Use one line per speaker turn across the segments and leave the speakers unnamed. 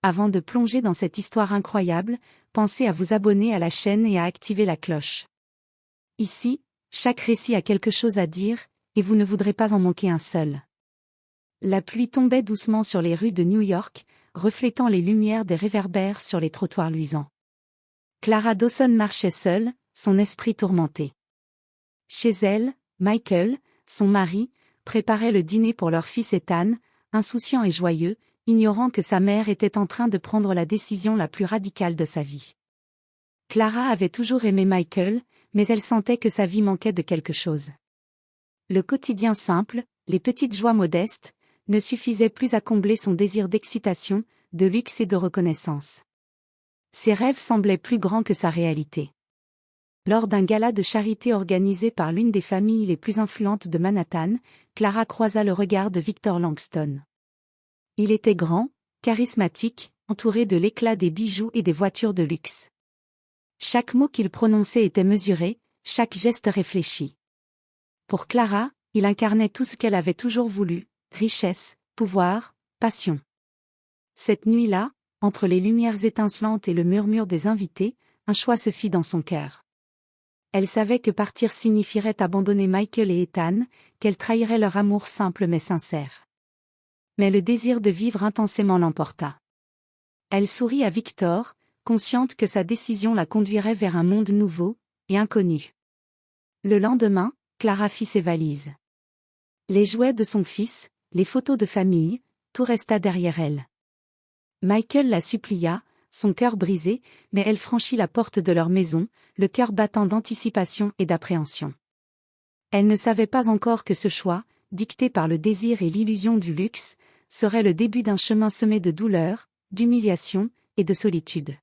Avant de plonger dans cette histoire incroyable, pensez à vous abonner à la chaîne et à activer la cloche. Ici, chaque récit a quelque chose à dire, et vous ne voudrez pas en manquer un seul. La pluie tombait doucement sur les rues de New York, reflétant les lumières des réverbères sur les trottoirs luisants. Clara Dawson marchait seule, son esprit tourmenté. Chez elle, Michael, son mari, préparait le dîner pour leur fils Ethan, insouciant et joyeux, ignorant que sa mère était en train de prendre la décision la plus radicale de sa vie. Clara avait toujours aimé Michael, mais elle sentait que sa vie manquait de quelque chose. Le quotidien simple, les petites joies modestes, ne suffisaient plus à combler son désir d'excitation, de luxe et de reconnaissance. Ses rêves semblaient plus grands que sa réalité. Lors d'un gala de charité organisé par l'une des familles les plus influentes de Manhattan, Clara croisa le regard de Victor Langston. Il était grand, charismatique, entouré de l'éclat des bijoux et des voitures de luxe. Chaque mot qu'il prononçait était mesuré, chaque geste réfléchi. Pour Clara, il incarnait tout ce qu'elle avait toujours voulu, richesse, pouvoir, passion. Cette nuit-là, entre les lumières étincelantes et le murmure des invités, un choix se fit dans son cœur. Elle savait que partir signifierait abandonner Michael et Ethan, qu'elle trahirait leur amour simple mais sincère. Mais le désir de vivre intensément l'emporta. Elle sourit à Victor, consciente que sa décision la conduirait vers un monde nouveau et inconnu. Le lendemain, Clara fit ses valises. Les jouets de son fils, les photos de famille, tout resta derrière elle. Michael la supplia, son cœur brisé, mais elle franchit la porte de leur maison, le cœur battant d'anticipation et d'appréhension. Elle ne savait pas encore que ce choix, dicté par le désir et l'illusion du luxe, serait le début d'un chemin semé de douleur, d'humiliation et de solitude.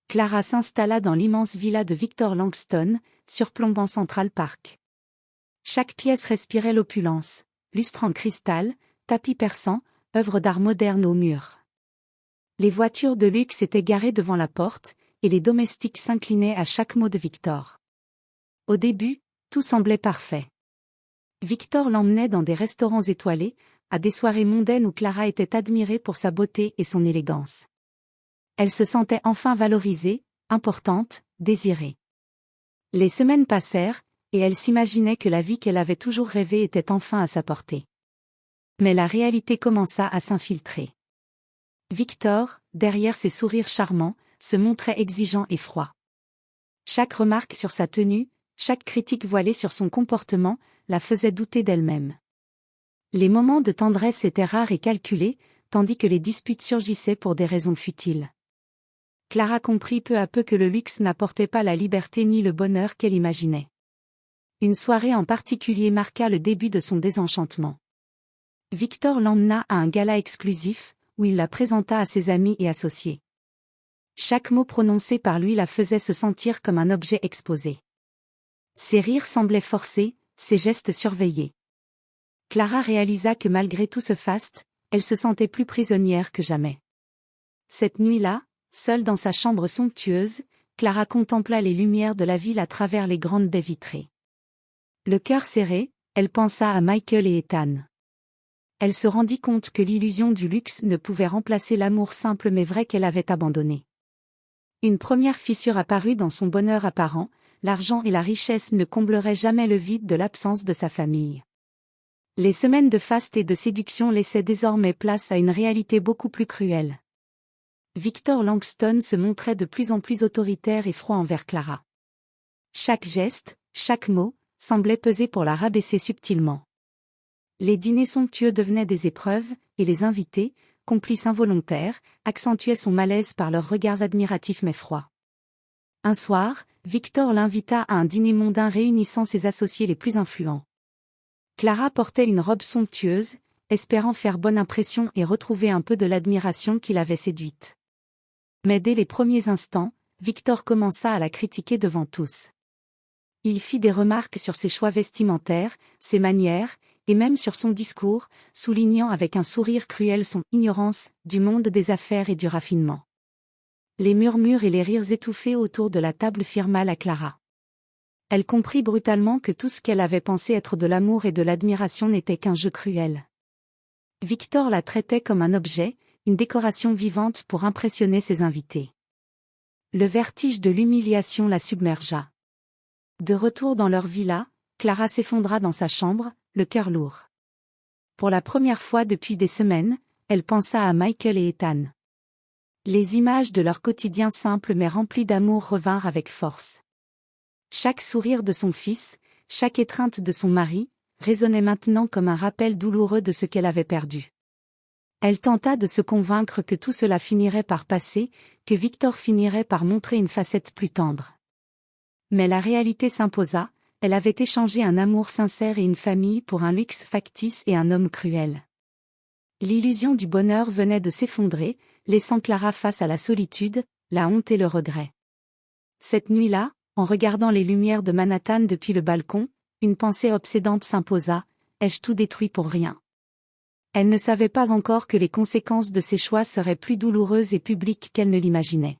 Clara s'installa dans l'immense villa de Victor Langston, surplombant Central Park. Chaque pièce respirait l'opulence, lustre en cristal, tapis persan, œuvres d'art moderne aux murs. Les voitures de luxe étaient garées devant la porte, et les domestiques s'inclinaient à chaque mot de Victor. Au début, tout semblait parfait. Victor l'emmenait dans des restaurants étoilés, à des soirées mondaines où Clara était admirée pour sa beauté et son élégance. Elle se sentait enfin valorisée, importante, désirée. Les semaines passèrent, et elle s'imaginait que la vie qu'elle avait toujours rêvée était enfin à sa portée. Mais la réalité commença à s'infiltrer. Victor, derrière ses sourires charmants, se montrait exigeant et froid. Chaque remarque sur sa tenue, chaque critique voilée sur son comportement, la faisait douter d'elle-même. Les moments de tendresse étaient rares et calculés, tandis que les disputes surgissaient pour des raisons futiles. Clara comprit peu à peu que le luxe n'apportait pas la liberté ni le bonheur qu'elle imaginait. Une soirée en particulier marqua le début de son désenchantement. Victor l'emmena à un gala exclusif, où il la présenta à ses amis et associés. Chaque mot prononcé par lui la faisait se sentir comme un objet exposé. Ses rires semblaient forcés, ses gestes surveillés. Clara réalisa que malgré tout ce faste, elle se sentait plus prisonnière que jamais. Cette nuit-là, seule dans sa chambre somptueuse, Clara contempla les lumières de la ville à travers les grandes baies vitrées. Le cœur serré, elle pensa à Michael et Ethan. Elle se rendit compte que l'illusion du luxe ne pouvait remplacer l'amour simple mais vrai qu'elle avait abandonné. Une première fissure apparut dans son bonheur apparent, l'argent et la richesse ne combleraient jamais le vide de l'absence de sa famille. Les semaines de faste et de séduction laissaient désormais place à une réalité beaucoup plus cruelle. Victor Langston se montrait de plus en plus autoritaire et froid envers Clara. Chaque geste, chaque mot, semblait peser pour la rabaisser subtilement. Les dîners somptueux devenaient des épreuves, et les invités, complices involontaires, accentuaient son malaise par leurs regards admiratifs mais froids. Un soir, Victor l'invita à un dîner mondain réunissant ses associés les plus influents. Clara portait une robe somptueuse, espérant faire bonne impression et retrouver un peu de l'admiration qui l'avait séduite. Mais dès les premiers instants, Victor commença à la critiquer devant tous. Il fit des remarques sur ses choix vestimentaires, ses manières, et même sur son discours, soulignant avec un sourire cruel son ignorance du monde des affaires et du raffinement. Les murmures et les rires étouffés autour de la table firent mal à Clara. Elle comprit brutalement que tout ce qu'elle avait pensé être de l'amour et de l'admiration n'était qu'un jeu cruel. Victor la traitait comme un objet, une décoration vivante pour impressionner ses invités. Le vertige de l'humiliation la submergea. De retour dans leur villa, Clara s'effondra dans sa chambre, le cœur lourd. Pour la première fois depuis des semaines, elle pensa à Michael et Ethan. Les images de leur quotidien simple mais rempli d'amour revinrent avec force. Chaque sourire de son fils, chaque étreinte de son mari, résonnait maintenant comme un rappel douloureux de ce qu'elle avait perdu. Elle tenta de se convaincre que tout cela finirait par passer, que Victor finirait par montrer une facette plus tendre. Mais la réalité s'imposa, elle avait échangé un amour sincère et une famille pour un luxe factice et un homme cruel. L'illusion du bonheur venait de s'effondrer, laissant Clara face à la solitude, la honte et le regret. Cette nuit-là, en regardant les lumières de Manhattan depuis le balcon, une pensée obsédante s'imposa, ai-je tout détruit pour rien? Elle ne savait pas encore que les conséquences de ses choix seraient plus douloureuses et publiques qu'elle ne l'imaginait.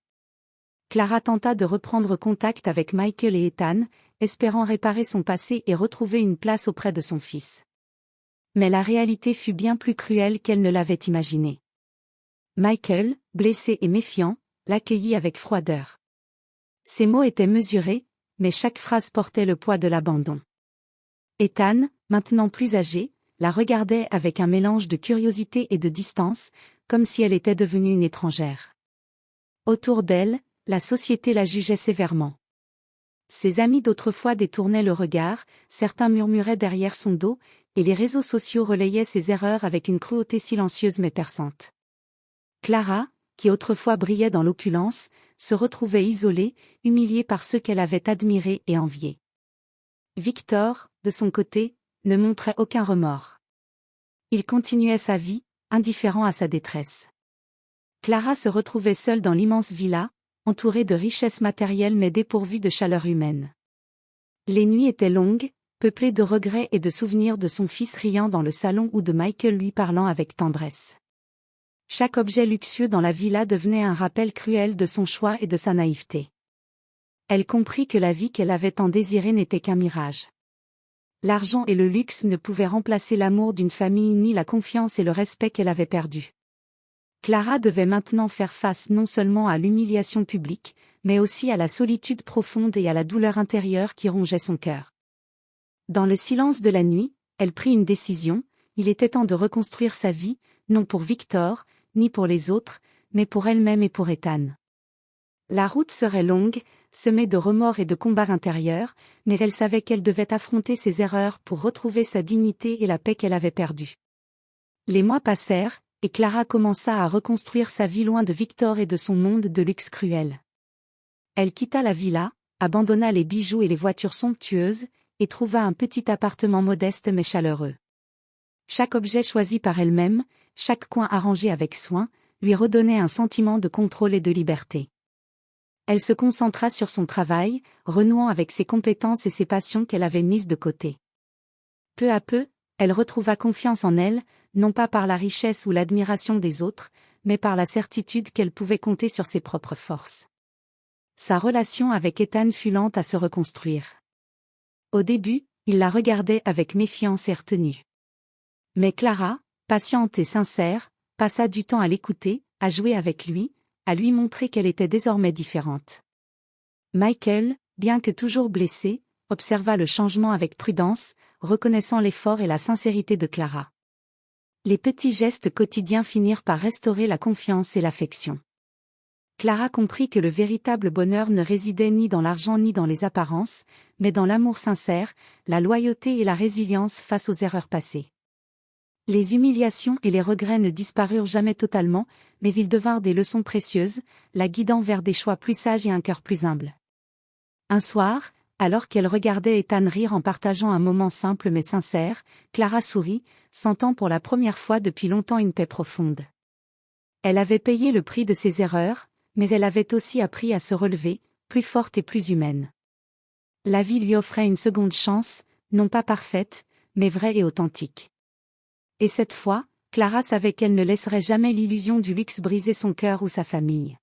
Clara tenta de reprendre contact avec Michael et Ethan, espérant réparer son passé et retrouver une place auprès de son fils. Mais la réalité fut bien plus cruelle qu'elle ne l'avait imaginé. Michael, blessé et méfiant, l'accueillit avec froideur. Ses mots étaient mesurés, mais chaque phrase portait le poids de l'abandon. Ethan, maintenant plus âgé, la regardait avec un mélange de curiosité et de distance, comme si elle était devenue une étrangère. Autour d'elle, la société la jugeait sévèrement. Ses amis d'autrefois détournaient le regard, certains murmuraient derrière son dos, et les réseaux sociaux relayaient ses erreurs avec une cruauté silencieuse mais perçante. Clara, qui autrefois brillait dans l'opulence, se retrouvait isolée, humiliée par ceux qu'elle avait admirés et enviés. Victor, de son côté, ne montrait aucun remords. Il continuait sa vie, indifférent à sa détresse. Clara se retrouvait seule dans l'immense villa, entourée de richesses matérielles mais dépourvue de chaleur humaine. Les nuits étaient longues, peuplées de regrets et de souvenirs de son fils riant dans le salon ou de Michael lui parlant avec tendresse. Chaque objet luxueux dans la villa devenait un rappel cruel de son choix et de sa naïveté. Elle comprit que la vie qu'elle avait tant désirée n'était qu'un mirage. L'argent et le luxe ne pouvaient remplacer l'amour d'une famille ni la confiance et le respect qu'elle avait perdus. Clara devait maintenant faire face non seulement à l'humiliation publique, mais aussi à la solitude profonde et à la douleur intérieure qui rongeait son cœur. Dans le silence de la nuit, elle prit une décision, il était temps de reconstruire sa vie, non pour Victor, ni pour les autres, mais pour elle-même et pour Ethan. La route serait longue, semée de remords et de combats intérieurs, mais elle savait qu'elle devait affronter ses erreurs pour retrouver sa dignité et la paix qu'elle avait perdue. Les mois passèrent, et Clara commença à reconstruire sa vie loin de Victor et de son monde de luxe cruel. Elle quitta la villa, abandonna les bijoux et les voitures somptueuses, et trouva un petit appartement modeste mais chaleureux. Chaque objet choisi par elle-même, chaque coin arrangé avec soin, lui redonnait un sentiment de contrôle et de liberté. Elle se concentra sur son travail, renouant avec ses compétences et ses passions qu'elle avait mises de côté. Peu à peu, elle retrouva confiance en elle, non pas par la richesse ou l'admiration des autres, mais par la certitude qu'elle pouvait compter sur ses propres forces. Sa relation avec Ethan fut lente à se reconstruire. Au début, il la regardait avec méfiance et retenue. Mais Clara, patiente et sincère, passa du temps à l'écouter, à jouer avec lui, à lui montrer qu'elle était désormais différente. Michael, bien que toujours blessé, observa le changement avec prudence, reconnaissant l'effort et la sincérité de Clara. Les petits gestes quotidiens finirent par restaurer la confiance et l'affection. Clara comprit que le véritable bonheur ne résidait ni dans l'argent ni dans les apparences, mais dans l'amour sincère, la loyauté et la résilience face aux erreurs passées. Les humiliations et les regrets ne disparurent jamais totalement, mais ils devinrent des leçons précieuses, la guidant vers des choix plus sages et un cœur plus humble. Un soir, alors qu'elle regardait Ethan rire en partageant un moment simple mais sincère, Clara sourit, sentant pour la première fois depuis longtemps une paix profonde. Elle avait payé le prix de ses erreurs, mais elle avait aussi appris à se relever, plus forte et plus humaine. La vie lui offrait une seconde chance, non pas parfaite, mais vraie et authentique. Et cette fois, Clara savait qu'elle ne laisserait jamais l'illusion du luxe briser son cœur ou sa famille.